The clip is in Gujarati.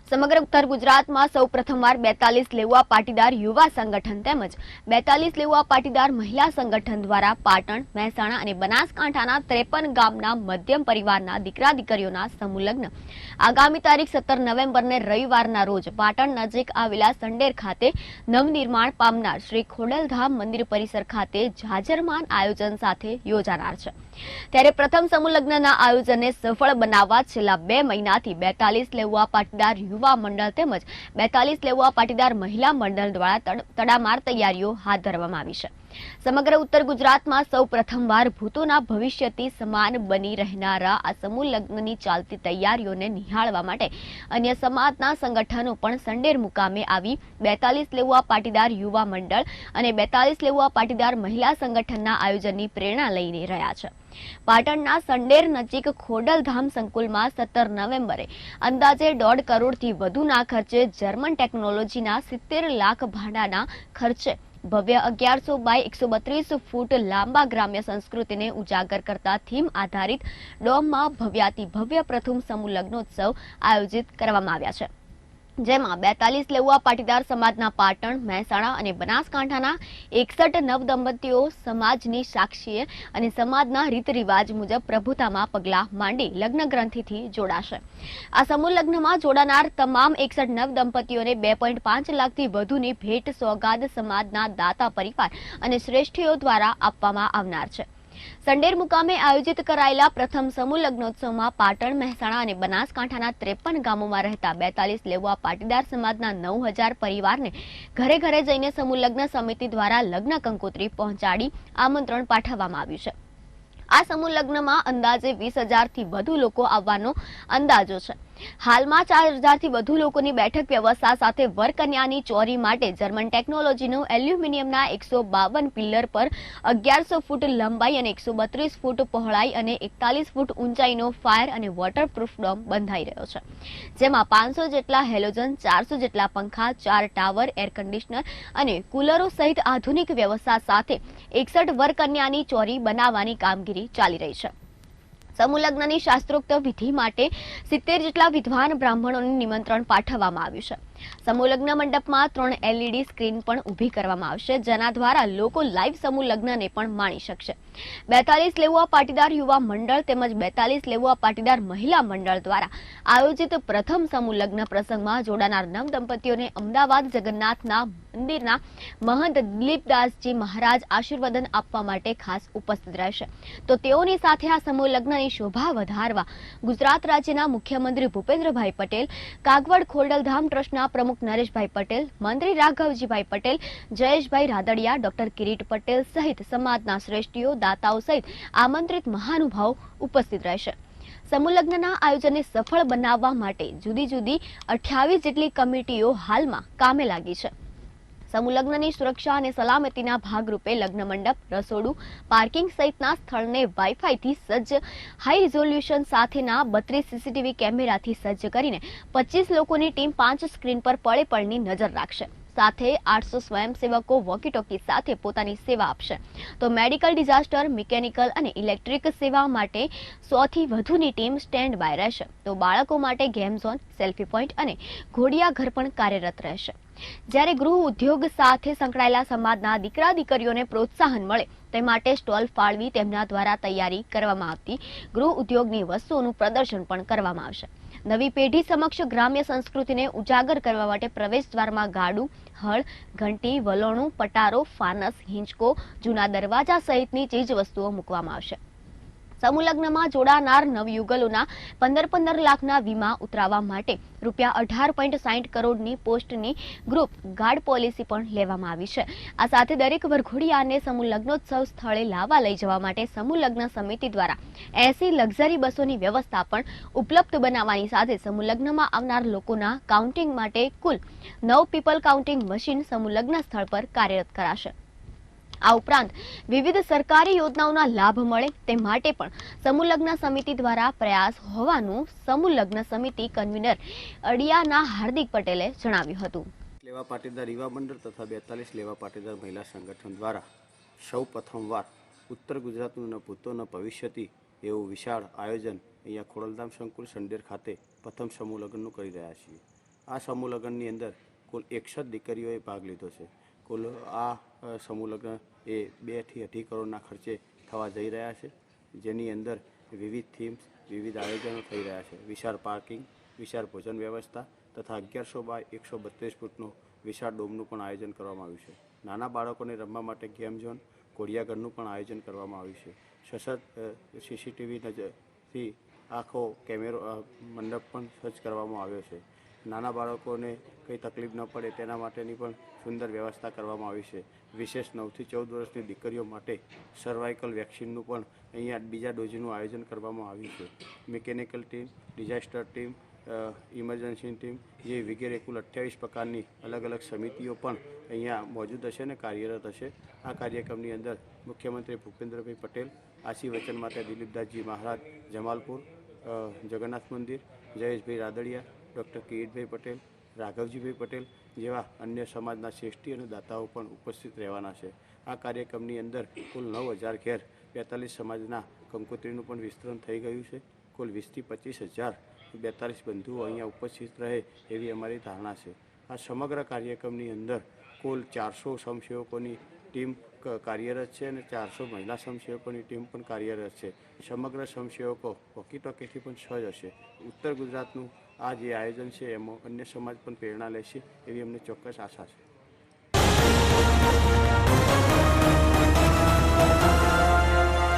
સમગ્ર ઉત્તર ગુજરાતમાં સૌ પ્રથમવાર 42 લેવા પાટીદાર યુવા સંગઠન તેમજ 42 લેવા પાટીદાર મહિલા સંગઠન દ્વારા પાટણ, મહેસાણા અને બનાસકાંઠાના 53 ગામના મધ્યમ પરિવારના દીકરા દીકરીઓના સમૂહ લગ્ન આગામી તારીખ 17 નવેમ્બરને રવિવારના રોજ પાટણ નજીક આવેલા સંડેર ખાતે નવનિર્માણ પામનાર શ્રી ખોડલધામ મંદિર પરિસર ખાતે જાજરમાન આયોજન સાથે યોજાનાર છે। ત્યારે પ્રથમ સમૂહ લગ્નના આયોજનને સફળ બનાવવા છેલ્લા 2 મહિનાથી 42 લેવા પાટીદાર યુવા મંડળ તેમજ 42 લેવા પાટીદાર મહિલા મંડળ દ્વારા તડામાર તૈયારીઓ હાથ ધરવામાં આવી છે। સમગ્ર ઉત્તર ગુજરાતમાં સૌ પ્રથમવાર ભૂતોના ભવિષ્યથી સમાન બની રહેનારા આ સમૂહ લગ્નની ચાલતી તૈયારીઓને નિહાળવા માટે અન્ય સમાજના સંગઠનો પણ સંડેર મુકામે આવી 42 લેવા પાટીદાર યુવા મંડળ અને 42 લેવા પાટીદાર મહિલા સંગઠનના આયોજનની પ્રેરણા લઈને રહ્યા છે। પાટણના સંડેર નજીક ખોડલધામ સંકુલમાં 17 નવેમ્બરે અંદાજે 1.5 કરોડથી વધુના ખર્ચે જર્મન ટેકનોલોજીના 70 લાખ ભાડાના ખર્ચે ભવ્ય 1100 બાય 132 ફૂટ લાંબા ગ્રામ્ય સંસ્કૃતિને ઉજાગર કરતા થીમ આધારિત ડોમમાં ભવ્યાતિ ભવ્ય પ્રથમ સમૂહ લગ્નોત્સવ આયોજિત કરવામાં આવ્યા છે। જેમાં 42 લેવા પાટીદાર સમાજના પાટણ, મહેસાણા અને બનાસકાંઠાના 61 નવદંપતીઓ સમાજની સાક્ષીએ અને સમાજના રીત રિવાજ મુજબ પ્રભુતામાં પગલાં માંડી લગ્ન ગ્રંથિથી જોડાશે। આ સમૂહ લગ્નમાં જોડાનાર તમામ 61 નવદંપતીઓને 2.5 લાખથી વધુની ભેટ સોગાદ સમાજના દાતા પરિવાર અને શ્રેષ્ઠીઓ દ્વારા આપવામાં આવનાર છે। સંડેર મુકામે આયોજિત કરાયેલા પ્રથમ સમૂહ લગ્નોત્સવમાં પાટણ, મહેસાણા અને બનાસકાંઠાના 53 ગામોમાં રહેતા 42 લેવા પાટીદાર સમાજના 9000 પરિવારને ઘરે ઘરે જઈને સમૂહ લગ્ન સમિતિ દ્વારા લગ્ન કંકોત્રી પહોંચાડી આમંત્રણ પાઠવવામાં આવ્યું છે। આ સમૂહ લગ્નમાં અંદાજે 20,000થી વધુ લોકો આવવાનો અંદાજો છે। હાલમાં 4,000થી વધુ લોકોની બેઠક વ્યવસ્થા સાથે વરકન્યાની ચોરી માટે જર્મન ટેકનોલોજીનું એલ્યુમિનિયમના 152 પિલ્લર પર 1100 ફૂટ લંબાઈ અને 132 ફૂટ પહોળાઈ અને 41 ફૂટ ઊંચાઈનો ફાયર અને વોટરપ્રૂફ ડોમ બંધાઈ રહ્યો છે। જેમાં 500 જેટલા હેલોજન, 400 જેટલા પંખા, 4 ટાવર, એર કન્ડિશનર અને કુલરો સહિત આધુનિક વ્યવસ્થા સાથે 61 વરકન્યાની ચોરી બનાવવાની કામગીરી ચાલી રહી છે। સમૂહ લગ્નની શાસ્ત્રોક્ત વિધિ માટે 70 જેટલા વિદ્વાન બ્રાહ્મણોને નિમંત્રણ પાઠવવામાં આવ્યું છે। સમૂહ લગ્ન મંડપમાં 3 LED સ્ક્રીન પણ ઊભી કરવામાં આવશે, જેના દ્વારા લોકો લાઈવ સમૂહ લગ્નને પણ માણી શકશે। 42 લેવા પાટીદાર યુવા મંડળ તેમજ 42 લેવા પાટીદાર મહિલા મંડળ દ્વારા આયોજિત પ્રથમ સમૂહ લગ્ન પ્રસંગમાં જોડાનાર નવદંપતીઓને અમદાવાદ જગન્નાથના મંદિરના મહંત દિલીપદાસજી મહારાજ આશીર્વાદન આપવા માટે ખાસ ઉપસ્થિત રહેશે। તો તેઓની સાથે આ સમૂહ લગ્નની શોભા વધારવા ગુજરાત રાજ્યના મુખ્યમંત્રી ભૂપેન્દ્રભાઈ પટેલ, કાગવડ ખોડલધામ ટ્રસ્ટના પ્રમુખ નરેશભાઈ પટેલ, મંત્રી રાઘવજીભાઈ પટેલ, જયેશભાઈ રાદડિયા, ડોક્ટર કિરીટ પટેલ સહિત સમાજના શ્રેષ્ઠીઓ, દાતાઓ સહિત આમંત્રિત મહાનુભાવો ઉપસ્થિત રહેશે। સમૂહ લગ્નના આયોજનને સફળ બનાવવા માટે જુદી જુદી 28 જેટલી કમિટીઓ હાલમાં કામે લાગી છે। સમૂહ લગ્નની સુરક્ષા અને સલામતીના ભાગરૂપે લગ્ન મંડપ, રસોડું, પાર્કિંગ સહિતના સ્થળને વાઈફાઈથી સજ્જ હાઈ રિઝોલ્યુશન સાથેના 32 CCTV કેમેરાથી સજ્જ કરીને 25 લોકોની ટીમ 5 સ્ક્રીન પર પળે પળની નજર રાખશે। સાથે 800 સ્વયંસેવકો વોકી ટોકી સાથે પોતાની સેવા આપશે। તો મેડિકલ, ડિઝાસ્ટર, મિકેનિકલ અને ઇલેક્ટ્રિક સેવા માટે 100થી વધુની ટીમ સ્ટેન્ડ બાય રહેશે। તો બાળકો માટે ગેમ ઝોન, સેલ્ફી પોઈન્ટ અને ઘોડિયા ઘર પણ કાર્યરત રહેશે। જ્યારે ગૃહ ઉદ્યોગ સાથે સંકળાયેલા સમાજના દીકરા દીકરીઓને પ્રોત્સાહન મળે તે માટે સ્ટોલ ફાળવી તેમના દ્વારા તૈયારી કરવામાં આવતી ગૃહ ઉદ્યોગની વસ્તુઓનું પ્રદર્શન પણ કરવામાં આવશે। નવી પેઢી સમક્ષ ગ્રામ્ય સંસ્કૃતિને ઉજાગર કરવા માટે પ્રવેશ દ્વારમાં ગાડું, હળ, ઘંટી, વલોણું, પટારો, ફાનસ, હિંચકો, જૂના દરવાજા સહિતની ચીજ વસ્તુઓ મૂકવામાં આવશે। સમૂહ લગ્નમાં જોડાનાર નવયુગલોના 15 લાખના વીમા ઉતરાવવા માટે રૂપિયા 18.60 કરોડની પોસ્ટની ગ્રુપ ગાર્ડ પોલિસી પણ લેવામાં આવી છે। આ સાથે દરેક વરઘોડિયાને સમૂહ લગ્નોત્સવ સ્થળે લાવવા લઈ જવા માટે સમૂહ લગ્ન સમિતિ દ્વારા 80 લક્ઝરી બસોની વ્યવસ્થા પણ ઉપલબ્ધ બનાવવાની સાથે સમૂહ લગ્નમાં આવનાર લોકોના કાઉન્ટિંગ માટે કુલ 9 પીપલ કાઉન્ટિંગ મશીન સમૂહ લગ્ન સ્થળ પર કાર્યરત કરાશે। આ ઉપરાંત વિવિધ સરકારી યોજનાઓના લાભ મળે તે માટે પણ સમૂહ લગ્ન સમિતિ દ્વારા પ્રયાસ હોવાનું સમૂહ લગ્ન સમિતિ કન્વીનર અડિયાના હાર્દિક પટેલે જણાવ્યું હતું। લેવા પાટીદાર યુવા મંડળ તથા 42 લેવા પાટીદાર મહિલા સંગઠન દ્વારા સૌ પ્રથમવાર ઉત્તર ગુજરાતનું ભૂતોના ભવિષ્યથી એવું વિશાળ આયોજન અહીંયા ખોડલધામ સંકુલ સંડેર ખાતે પ્રથમ સમૂહ લગ્નનું કરી રહ્યા છીએ। આ સમૂહ લગ્નની અંદર કુલ 61 દીકરીઓએ ભાગ લીધો છે. કુલ આ સમૂહ લગ્ન એ 2 થી 2.5 કરોડના ખર્ચે થવા જઈ રહ્યા છે, જેની અંદર વિવિધ થીમ્સ, વિવિધ આયોજનો થઈ રહ્યા છે. વિશાળ પાર્કિંગ, વિશાળ ભોજન વ્યવસ્થા તથા 1100 બાય 132 ફૂટનું વિશાળ ડોમનું પણ આયોજન કરવામાં આવ્યું છે. નાના બાળકોને રમવા માટે ગેમ ઝોન, ઘોડિયાઘરનું પણ આયોજન કરવામાં આવ્યું છે. સશસ્ત્ર સીસીટીવી નજરથી આખો કેમેરો મંડપ પણ સજ્જ કરવામાં આવ્યો છે. નાના બાળકોને કંઈ તકલીફ ન પડે તેના માટેની પણ સુંદર વ્યવસ્થા કરવામાં આવી છે. વિશેષ 9 થી 14 વર્ષની દીકરીઓ માટે સર્વાઇકલ વેક્સિનનું પણ અહીંયા બીજા ડોઝનું આયોજન કરવામાં આવ્યું છે. Mechanical team, disaster team, emergency team જે વગેરે કુલ 28 પ્રકારની અલગ અલગ સમિતિઓ પણ અહીંયા મોજૂદ હશે અને કાર્યરત હશે. આ કાર્યક્રમની અંદર મુખ્યમંત્રી ભૂપેન્દ્રભાઈ પટેલ, આશીર્વચન માટે દિલીપદાસજી મહારાજ જમાલપુર, જગન્નાથ મંદિર, જયેશભાઈ રાદડિયા, ડૉક્ટર કિરીટભાઈ પટેલ, રાઘવજીભાઈ પટેલ જેવા અન્ય સમાજના શ્રેષ્ઠી અને દાતાઓ પણ ઉપસ્થિત રહેવાના છે. આ કાર્યક્રમની અંદર કુલ 9000 ઘેર 42 સમાજના કંકોત્રીનું પણ વિસ્તરણ થઈ ગયું છે. કુલ 20 થી 25,000 42 બંધુઓ અહીંયા ઉપસ્થિત રહે એવી અમારી ધારણા છે. આ સમગ્ર કાર્યક્રમની અંદર કુલ 400 સ્વયંસેવકોની ટીમ કાર્યરત છે અને 400 મહિલા સ્વયંસેવકોની ટીમ પણ કાર્યરત છે. સમગ્ર સ્વયંસેવકો વોકી ટોકીથી પણ સજ્જ હશે. ઉત્તર ગુજરાતનું આ જે આયોજન છે એમાં અન્ય સમાજ પણ પ્રેરણા લેશે એવી અમને ચોક્કસ આશા છે.